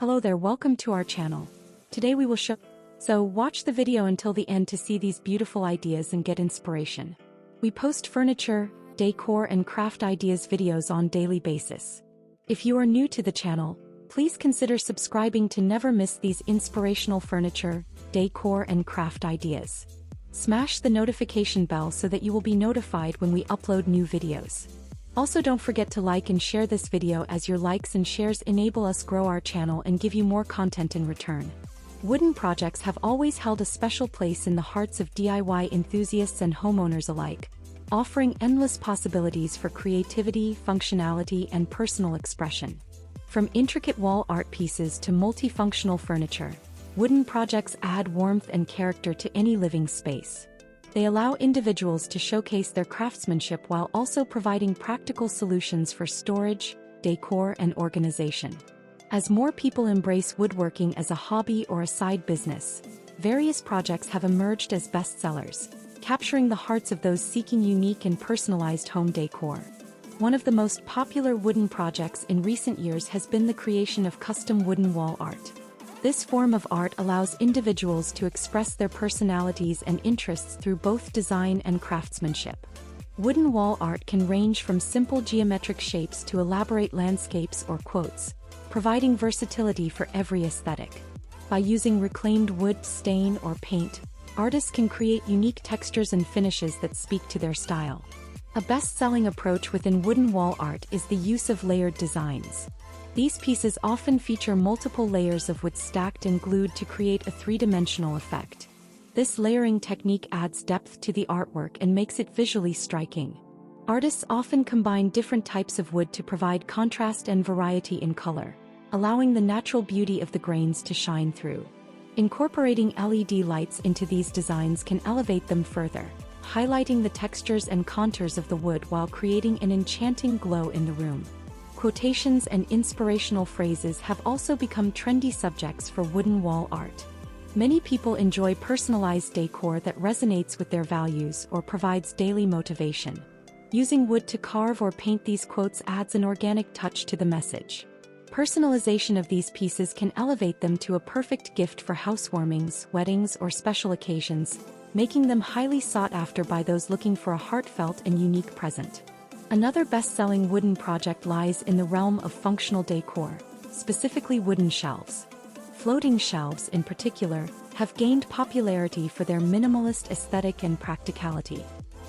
Hello there, welcome to our channel. Today we will so watch the video until the end to see these beautiful ideas and get inspiration. We post furniture, decor and craft ideas videos on daily basis. If you are new to the channel, please consider subscribing to never miss these inspirational furniture, decor and craft ideas. Smash the notification bell so that you will be notified when we upload new videos. Also don't forget to like and share this video as your likes and shares enable us grow our channel and give you more content in return. Wooden projects have always held a special place in the hearts of DIY enthusiasts and homeowners alike, offering endless possibilities for creativity, functionality, and personal expression. From intricate wall art pieces to multifunctional furniture, wooden projects add warmth and character to any living space. They allow individuals to showcase their craftsmanship while also providing practical solutions for storage, decor, and organization. As more people embrace woodworking as a hobby or a side business, various projects have emerged as bestsellers, capturing the hearts of those seeking unique and personalized home decor. One of the most popular wooden projects in recent years has been the creation of custom wooden wall art. This form of art allows individuals to express their personalities and interests through both design and craftsmanship. Wooden wall art can range from simple geometric shapes to elaborate landscapes or quotes, providing versatility for every aesthetic. By using reclaimed wood, stain, or paint, artists can create unique textures and finishes that speak to their style. A best-selling approach within wooden wall art is the use of layered designs. These pieces often feature multiple layers of wood stacked and glued to create a three-dimensional effect. This layering technique adds depth to the artwork and makes it visually striking. Artists often combine different types of wood to provide contrast and variety in color, allowing the natural beauty of the grains to shine through. Incorporating LED lights into these designs can elevate them further, highlighting the textures and contours of the wood while creating an enchanting glow in the room. Quotations and inspirational phrases have also become trendy subjects for wooden wall art. Many people enjoy personalized decor that resonates with their values or provides daily motivation. Using wood to carve or paint these quotes adds an organic touch to the message. Personalization of these pieces can elevate them to a perfect gift for housewarmings, weddings, or special occasions, making them highly sought after by those looking for a heartfelt and unique present. Another best-selling wooden project lies in the realm of functional decor, specifically wooden shelves. Floating shelves, in particular, have gained popularity for their minimalist aesthetic and practicality.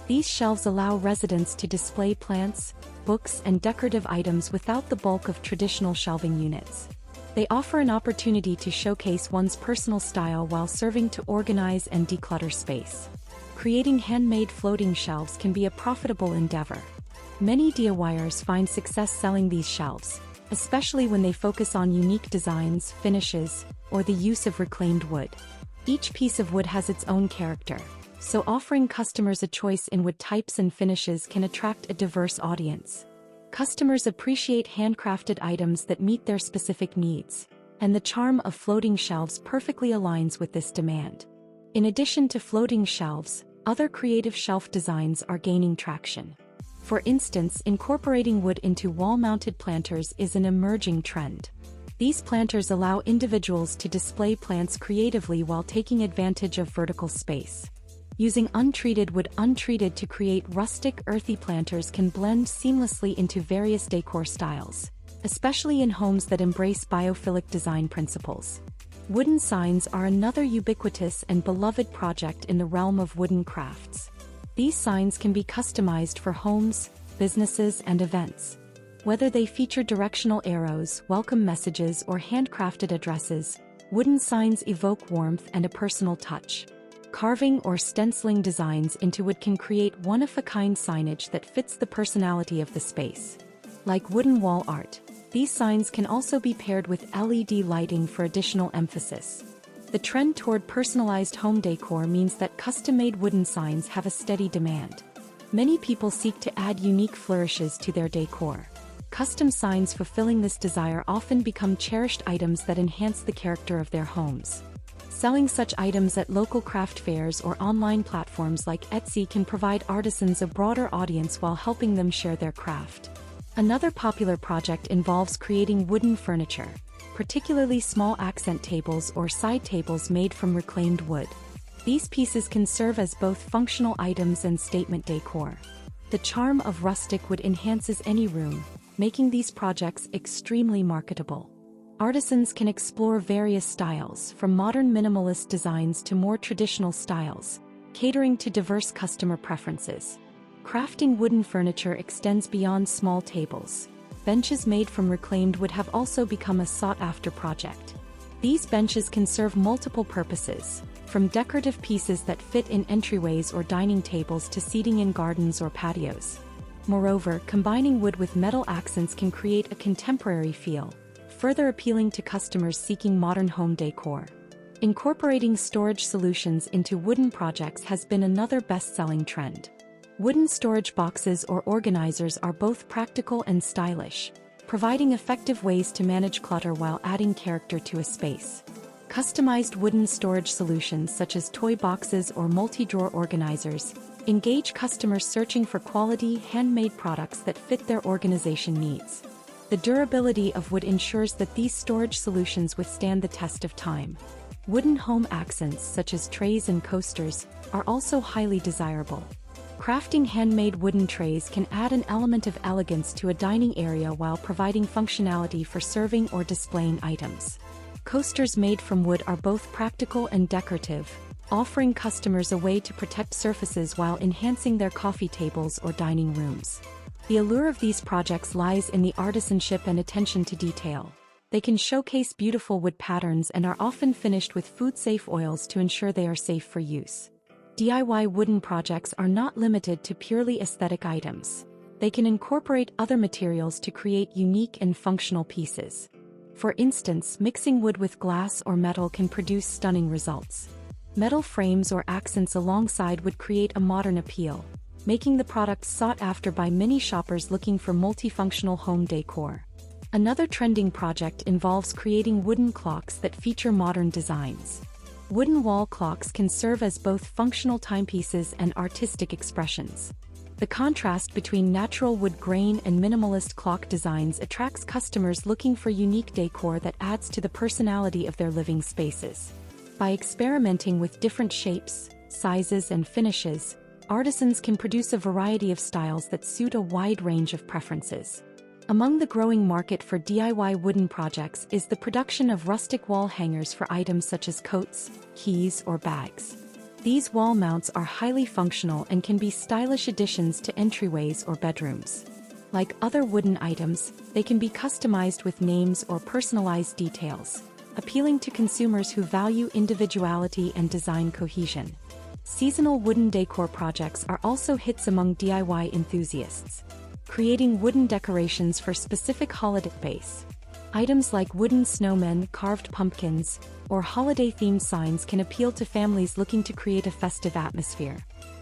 These shelves allow residents to display plants, books, and decorative items without the bulk of traditional shelving units. They offer an opportunity to showcase one's personal style while serving to organize and declutter space. Creating handmade floating shelves can be a profitable endeavor. Many DIYers find success selling these shelves, especially when they focus on unique designs, finishes, or the use of reclaimed wood. Each piece of wood has its own character, so offering customers a choice in wood types and finishes can attract a diverse audience. Customers appreciate handcrafted items that meet their specific needs, and the charm of floating shelves perfectly aligns with this demand. In addition to floating shelves, other creative shelf designs are gaining traction. For instance, incorporating wood into wall-mounted planters is an emerging trend. These planters allow individuals to display plants creatively while taking advantage of vertical space. Using untreated wood to create rustic, earthy planters can blend seamlessly into various decor styles, especially in homes that embrace biophilic design principles. Wooden signs are another ubiquitous and beloved project in the realm of wooden crafts. These signs can be customized for homes, businesses, and events. Whether they feature directional arrows, welcome messages, or handcrafted addresses, wooden signs evoke warmth and a personal touch. Carving or stenciling designs into wood can create one-of-a-kind signage that fits the personality of the space. Like wooden wall art, these signs can also be paired with LED lighting for additional emphasis. The trend toward personalized home decor means that custom-made wooden signs have a steady demand. Many people seek to add unique flourishes to their decor. Custom signs fulfilling this desire often become cherished items that enhance the character of their homes. Selling such items at local craft fairs or online platforms like Etsy can provide artisans a broader audience while helping them share their craft. Another popular project involves creating wooden furniture, particularly small accent tables or side tables made from reclaimed wood. These pieces can serve as both functional items and statement decor. The charm of rustic wood enhances any room, making these projects extremely marketable. Artisans can explore various styles, from modern minimalist designs to more traditional styles, catering to diverse customer preferences. Crafting wooden furniture extends beyond small tables. Benches made from reclaimed wood have also become a sought-after project. These benches can serve multiple purposes, from decorative pieces that fit in entryways or dining tables to seating in gardens or patios. Moreover, combining wood with metal accents can create a contemporary feel, further appealing to customers seeking modern home decor. Incorporating storage solutions into wooden projects has been another best-selling trend. Wooden storage boxes or organizers are both practical and stylish, providing effective ways to manage clutter while adding character to a space. Customized wooden storage solutions such as toy boxes or multi-drawer organizers engage customers searching for quality, handmade products that fit their organization needs. The durability of wood ensures that these storage solutions withstand the test of time. Wooden home accents such as trays and coasters are also highly desirable. Crafting handmade wooden trays can add an element of elegance to a dining area while providing functionality for serving or displaying items. Coasters made from wood are both practical and decorative, offering customers a way to protect surfaces while enhancing their coffee tables or dining rooms. The allure of these projects lies in the artisanship and attention to detail. They can showcase beautiful wood patterns and are often finished with food-safe oils to ensure they are safe for use. DIY wooden projects are not limited to purely aesthetic items. They can incorporate other materials to create unique and functional pieces. For instance, mixing wood with glass or metal can produce stunning results. Metal frames or accents alongside would create a modern appeal, making the product sought after by many shoppers looking for multifunctional home decor. Another trending project involves creating wooden clocks that feature modern designs. Wooden wall clocks can serve as both functional timepieces and artistic expressions. The contrast between natural wood grain and minimalist clock designs attracts customers looking for unique decor that adds to the personality of their living spaces. By experimenting with different shapes, sizes, and finishes, artisans can produce a variety of styles that suit a wide range of preferences. Among the growing market for DIY wooden projects is the production of rustic wall hangers for items such as coats, keys, or bags. These wall mounts are highly functional and can be stylish additions to entryways or bedrooms. Like other wooden items, they can be customized with names or personalized details, appealing to consumers who value individuality and design cohesion. Seasonal wooden decor projects are also hits among DIY enthusiasts. Creating wooden decorations for specific holidays. Items like wooden snowmen, carved pumpkins, or holiday-themed signs can appeal to families looking to create a festive atmosphere.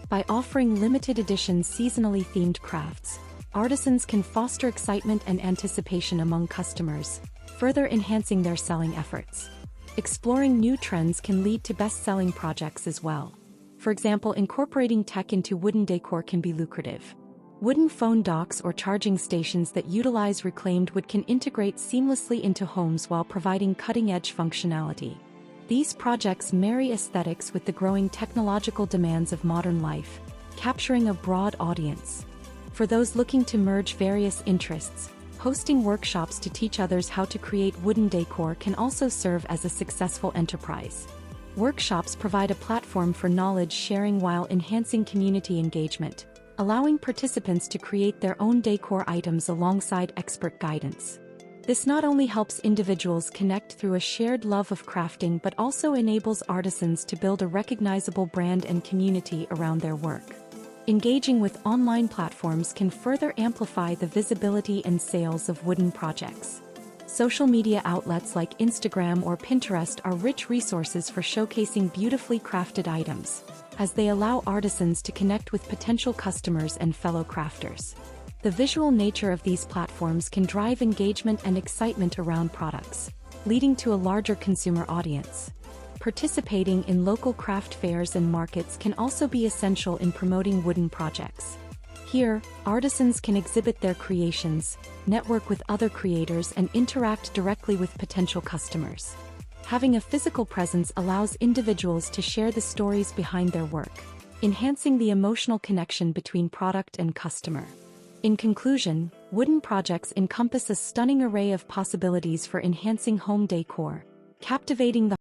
By offering limited-edition seasonally themed crafts, artisans can foster excitement and anticipation among customers, further enhancing their selling efforts. Exploring new trends can lead to best-selling projects as well. For example, incorporating tech into wooden decor can be lucrative. Wooden phone docks or charging stations that utilize reclaimed wood can integrate seamlessly into homes while providing cutting-edge functionality. These projects marry aesthetics with the growing technological demands of modern life, capturing a broad audience. For those looking to merge various interests, hosting workshops to teach others how to create wooden decor can also serve as a successful enterprise. Workshops provide a platform for knowledge sharing while enhancing community engagement, allowing participants to create their own decor items alongside expert guidance. This not only helps individuals connect through a shared love of crafting but also enables artisans to build a recognizable brand and community around their work. Engaging with online platforms can further amplify the visibility and sales of wooden projects. Social media outlets like Instagram or Pinterest are rich resources for showcasing beautifully crafted items, as they allow artisans to connect with potential customers and fellow crafters. The visual nature of these platforms can drive engagement and excitement around products, leading to a larger consumer audience. Participating in local craft fairs and markets can also be essential in promoting wooden projects. Here, artisans can exhibit their creations, network with other creators, and interact directly with potential customers. Having a physical presence allows individuals to share the stories behind their work, enhancing the emotional connection between product and customer. In conclusion, wooden projects encompass a stunning array of possibilities for enhancing home decor, captivating the